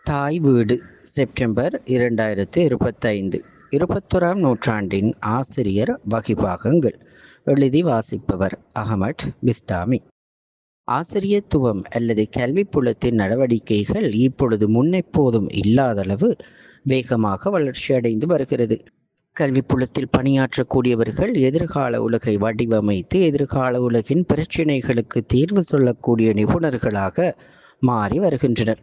தாய் வீடு செப்டம்பர் 2025 21ஆம் நூற்றாண்டின் ஆசிரியர் வகிபாகங்கள். எழுதி வாசிப்பவர் அகமட் பிஸ்தாமி. ஆசிரியத்துவம் அல்லது கல்விப்புலத்தின் நடவடிக்கைகள் இப்பொழுது முன்னெப்போதும் இல்லாதளவு வேகமாக வளர்ச்சியடைந்து வருகிறது. கல்விப்புலத்தில் பணியாற்றக்கூடியவர்கள் எதிர்கால உலகை வடிவமைத்து எதிர்கால உலகின் பிரச்சினைகளுக்கு தீர்வு சொல்லக்கூடிய நிபுணர்களாக மாறி வருகின்றனர்.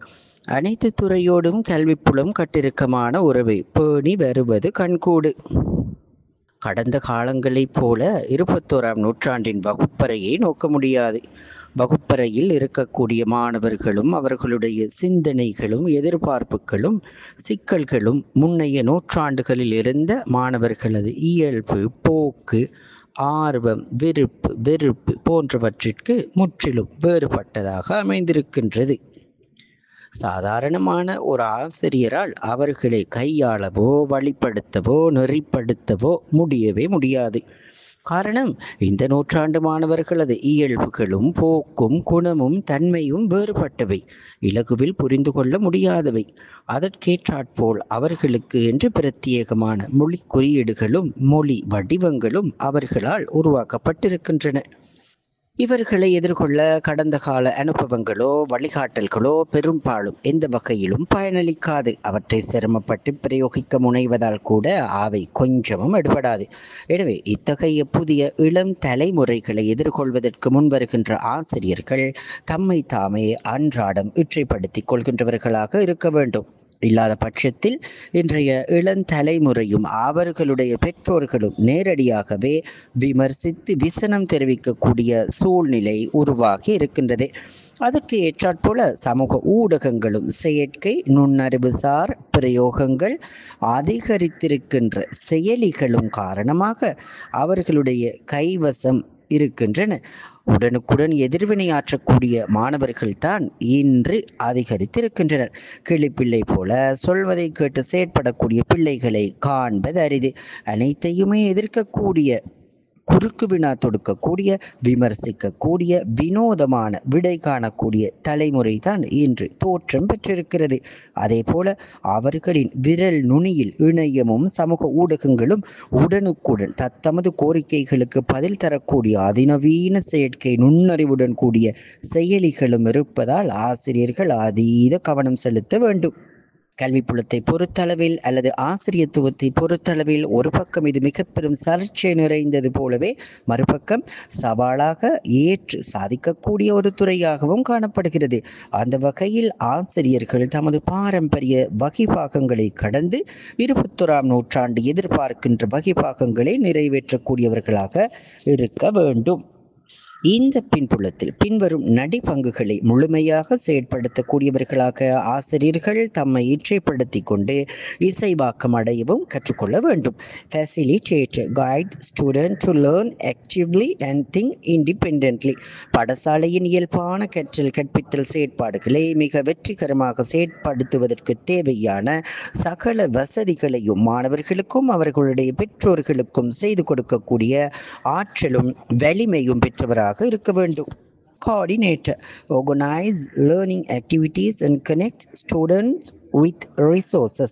அனைத்து துறையோடும் கல்விப்புலம் கட்டிருக்கமான உறவை பேணி வருவது கண்கூடு. கடந்த காலங்களைப் போல 21ஆம் நூற்றாண்டின் வகுப்பறையை நோக்க முடியாது. வகுப்பறையில் இருக்கக்கூடிய மாணவர்களும் அவர்களுடைய சிந்தனைகளும் எதிர்பார்ப்புகளும் சிக்கல்களும் முன்னைய நூற்றாண்டுகளில் இருந்த மாணவர்களது இயல்பு போக்கு ஆர்வம் வெறுப்பு போன்றவற்றிற்கு முற்றிலும் வேறுபட்டதாக அமைந்திருக்கின்றது. சாதாரணமான ஒரு ஆசிரியரால் அவர்களை கையாளவோ வழிப்படுத்தவோ நெறிப்படுத்தவோ முடியவே முடியாது. காரணம், இந்த நூற்றாண்டு மாணவர்களது இயல்புகளும் போக்கும் குணமும் தன்மையும் வேறுபட்டவை, இலகுவில் புரிந்து கொள்ள முடியாதவை. அதற்கேற்றாற்போல் அவர்களுக்கு என்று பிரத்யேகமான மொழி குறியீடுகளும் மொழி வடிவங்களும் அவர்களால் உருவாக்கப்பட்டிருக்கின்றன. இவர்களை எதிர்கொள்ள கடந்த கால அனுபவங்களோ வழிகாட்டல்களோ பெரும்பாலும் எந்த வகையிலும் பயனளிக்காது. அவற்றை சிரமப்பட்டு பிரயோகிக்க முனைவதால் கூட அவை கொஞ்சமும் எடுபடாது. எனவே இத்தகைய புதிய இளம் தலைமுறைகளை எதிர்கொள்வதற்கு முன்வருகின்ற ஆசிரியர்கள் தம்மை தாமே அன்றாடம் இற்றைப்படுத்திக் கொள்கின்றவர்களாக இருக்க வேண்டும். இல்லாத பட்சத்தில் இன்றைய இளந்தலைமுறையும் அவர்களுடைய பெற்றோர்களும் நேரடியாகவே விமர்சித்து விசனம் தெரிவிக்கக்கூடிய சூழ்நிலை உருவாகி இருக்கின்றது. அதற்கு ஏற்றாற்போல சமூக ஊடகங்களும் செயற்கை நுண்ணறிவுசார் பிரயோகங்கள் அதிகரித்திருக்கின்ற செயலிகளும் காரணமாக அவர்களுடைய கைவசம் இருக்கின்றன. உடனுக்குடன் எதிர்வினையாற்றக்கூடிய மாணவர்கள் தான் இன்று அதிகரித்திருக்கின்றனர். கிளிப்பிள்ளை போல சொல்வதை கேட்டு செயற்படக்கூடிய பிள்ளைகளை காண்பது அரிது. அனைத்தையுமே எதிர்க்கக்கூடிய, குறுக்கு வினா தொடுக்கக்கூடிய, விமர்சிக்கக்கூடிய, வினோதமான விடை காணக்கூடிய தலைமுறை தான் இன்று தோற்றம் பெற்றிருக்கிறது. அதே போல அவர்களின் விரல் நுனியில் இணையமும் சமூக ஊடகங்களும் உடனுக்குடன் தத்தமது கோரிக்கைகளுக்கு பதில் தரக்கூடிய அதிநவீன செயற்கை நுண்ணறிவுடன் கூடிய செயலிகளும் இருப்பதால் ஆசிரியர்கள் அதீத கவனம் செலுத்த வேண்டும். கல்விப்புலத்தை பொறுத்தளவில் அல்லது ஆசிரியத்துவத்தை பொறுத்தளவில் ஒரு பக்கம் இது மிக பெரும் சர்ச்சை நிறைந்தது போலவே மறுபக்கம் சவாலாக ஏற்று சாதிக்கக்கூடிய ஒரு துறையாகவும் காணப்படுகிறது. அந்த வகையில் ஆசிரியர்கள் தமது பாரம்பரிய வகிபாகங்களை கடந்து 21ஆம் நூற்றாண்டு எதிர்பார்க்கின்ற வகிபாகங்களை நிறைவேற்றக்கூடியவர்களாக இருக்க வேண்டும். இந்த பின்புலத்தில் பின்வரும் நடிப்பங்குகளை முழுமையாக செயற்படுத்தக்கூடியவர்களாக ஆசிரியர்கள் தம்மை இற்றைப்படுத்தி கொண்டு இசைவாக்கம் அடையவும் கற்றுக்கொள்ள வேண்டும். Facilitate, guide student to learn actively and think independently. பாடசாலையின் இயல்பான கற்றல் கற்பித்தல் செயற்பாடுகளை மிக வெற்றிகரமாக செயற்படுத்துவதற்கு தேவையான சகல வசதிகளையும் மாணவர்களுக்கும் அவர்களுடைய பெற்றோர்களுக்கும் செய்து கொடுக்கக்கூடிய ஆற்றலும் வலிமையும் பெற்றவராக இருக்க வேண்டும். Coordinate, organize learning activities and connect students with resources.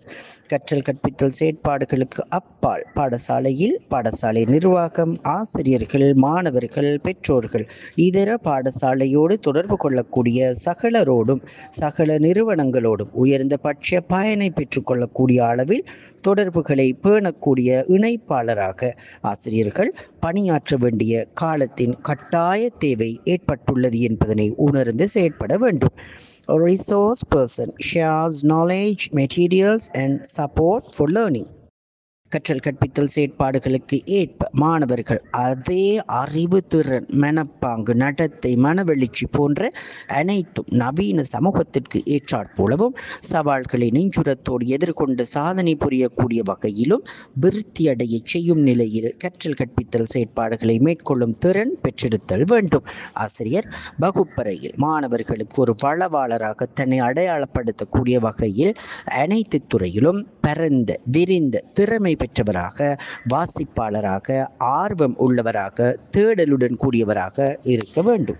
கற்றல் கற்பித்தல் செயற்பாடுகளுக்கு அப்பால் பாடசாலையில் பாடசாலை நிர்வாகம், ஆசிரியர்கள், மாணவர்கள், பெற்றோர்கள் இதர பாடசாலையோடு தொடர்பு கொள்ளக்கூடிய சகலரோடும் சகல நிறுவனங்களோடும் உயர்ந்த பட்ச பயனை பெற்றுக்கொள்ளக்கூடிய அளவில் தொடர்புகளை பேணக்கூடிய இணைப்பாளராக ஆசிரியர்கள் பணியாற்ற வேண்டிய காலத்தின் கட்டாய தேவை ஏற்பட்டுள்ளது என்பதனை உணர்ந்து செயற்பட வேண்டும். A resource person shares knowledge, materials and support for learning. கற்றல் கற்பித்தல் செயற்பாடுகளுக்கு ஏற்ப மாணவர்கள் அதே அறிவு திறன் மனப்பாங்கு நடத்தை மனவெளிச்சி போன்ற அனைத்தும் நவீன சமூகத்திற்கு ஏற்றாற்போலவும் சவால்களை நெஞ்சுரத்தோடு எதிர்கொண்டு சாதனை புரியக்கூடிய வகையிலும் விருத்தியடைய செய்யும் நிலையில் கற்றல் கற்பித்தல் செயற்பாடுகளை மேற்கொள்ளும் திறன் பெற்றிருத்தல் வேண்டும். ஆசிரியர் வகுப்பறையில் மாணவர்களுக்கு ஒரு வளவாளராக தன்னை அடையாளப்படுத்தக்கூடிய வகையில் அனைத்து துறையிலும் பரந்த விரிந்த திறமை பெற்றவராக, வாசிப்பாளராக, ஆர்வம் உள்ளவராக, தேடலுடன் கூடியவராக இருக்க வேண்டும்.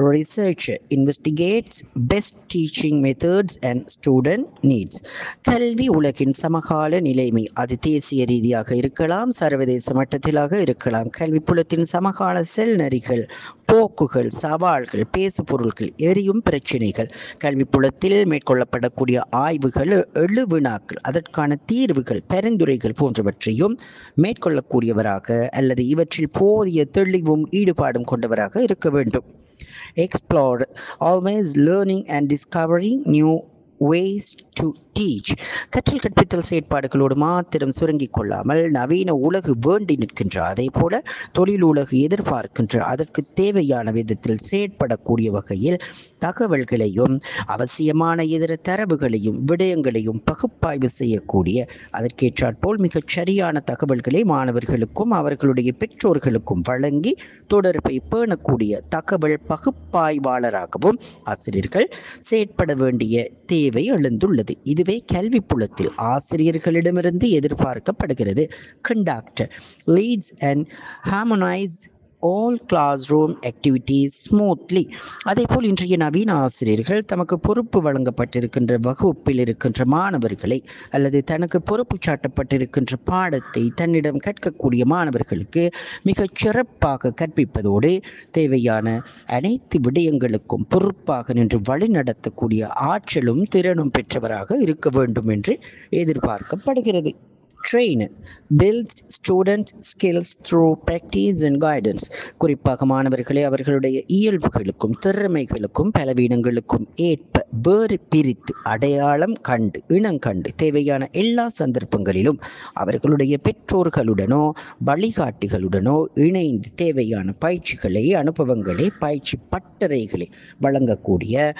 Researcher investigates best teaching methods and student needs. கல்வி உலகின் சமகால நிலைமை, அது தேசிய ரீதியாக இருக்கலாம், சர்வதேச மட்டத்திலாக இருக்கலாம். கல்வி புலத்தின் சமகால செல் நெறிகள், போக்குகள், சவால்கள், பேசு பொருட்கள், எரியும் பிரச்சினைகள், கல்வி புலத்தில் மேற்கொள்ளப்படக்கூடிய ஆய்வுகள், எழுவினாக்கள், அதற்கான தீர்வுகள், பரிந்துரைகள் போன்றவற்றையும் மேற்கொள்ளக்கூடியவராக அல்லது இவற்றில் போதிய தெளிவும் ஈடுபாடும் கொண்டவராக இருக்க வேண்டும். Explore, always learning and discovering new ways to teach. கற்றல் கற்பித்தல் செயற்பாடுகளோடு மாத்திரம் சுருங்கிக் கொள்ளாமல் நவீன உலகு வேண்டி நிற்கின்ற, அதே போல தொழில் உலகு எதிர்பார்க்கின்ற, அதற்கு தேவையான விதத்தில் செயற்படக்கூடிய வகையில் தகவல்களையும் அவசியமான இதர தரவுகளையும் விடயங்களையும் பகுப்பாய்வு செய்யக்கூடிய, அதற்கேற்றாற்போல் மிகச் சரியான தகவல்களை மாணவர்களுக்கும் அவர்களுடைய பெற்றோர்களுக்கும் வழங்கி தொடர்பை பேணக்கூடிய தகவல் பகுப்பாய்வாளராகவும் ஆசிரியர்கள் செயற்பட வேண்டிய தேவை எழுந்துள்ளது. இதுவே கல்வி புலத்தில் ஆசிரியர்களிடமிருந்து எதிர்பார்க்கப்படுகிறது. Conduct, leads and harmonize all classroom activities smoothly. அதேபோல் இன்றைய நவீன ஆசிரியர்கள் தமக்கு பொறுப்பு வழங்கப்பட்டிருக்கின்ற வகுப்பில் இருக்கின்ற மாணவர்களை அல்லது தனக்கு பொறுப்பு சாட்டப்பட்டிருக்கின்ற பாடத்தை தன்னிடம் கற்கக்கூடிய மாணவர்களுக்கு மிகச் சிறப்பாக கற்பிப்பதோடு தேவையான அனைத்து விடயங்களுக்கும் பொறுப்பாக நின்று வழிநடத்தக்கூடிய ஆற்றலும் திறனும் பெற்றவராக இருக்க வேண்டும் என்று எதிர்பார்க்கப்படுகிறது. Train, builds student skills through practice and guidance. குறிப்பாக மாணவர்களை அவர்களுடைய இயல்புகளுக்கும் திறமைகளுக்கும் பலவீனங்களுக்கும் ஏற்ப வேறு பிரித்து அடையாளம் கண்டு இனங்கண்டு தேவையான எல்லா சந்தர்ப்பங்களிலும் அவர்களுடைய பெற்றோர்களுடனோ வழிகாட்டிகளுடனோ இணைந்து தேவையான பயிற்சிகளை, அனுபவங்களை, பயிற்சி பட்டறைகளை வழங்கக்கூடிய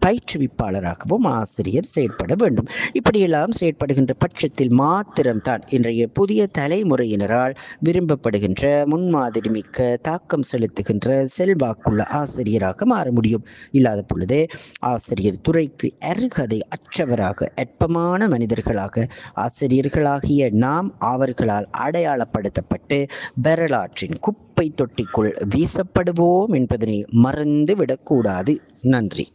பயிற்றுவிப்பாளராகவும் ஆசிரியர் செயற்பட வேண்டும். இப்படியெல்லாம் செயற்படுகின்ற பட்சத்தில் மாத்திரம்தான் இன்றைய புதிய தலைமுறையினரால் விரும்பப்படுகின்ற முன்மாதிரி மிக்க தாக்கம் செலுத்துகின்ற செல்வாக்குள்ள ஆசிரியராக மாற முடியும். இல்லாத பொழுதே ஆசிரியர் துறைக்கு அருகதை அற்றவராக, அற்பமான மனிதர்களாக ஆசிரியர்களாகிய நாம் அவர்களால் அடையாளப்படுத்தப்பட்டு வரலாற்றின் குப்பை தொட்டிக்குள் வீசப்படுவோம் என்பதனை மறந்துவிடக்கூடாது. நன்றி.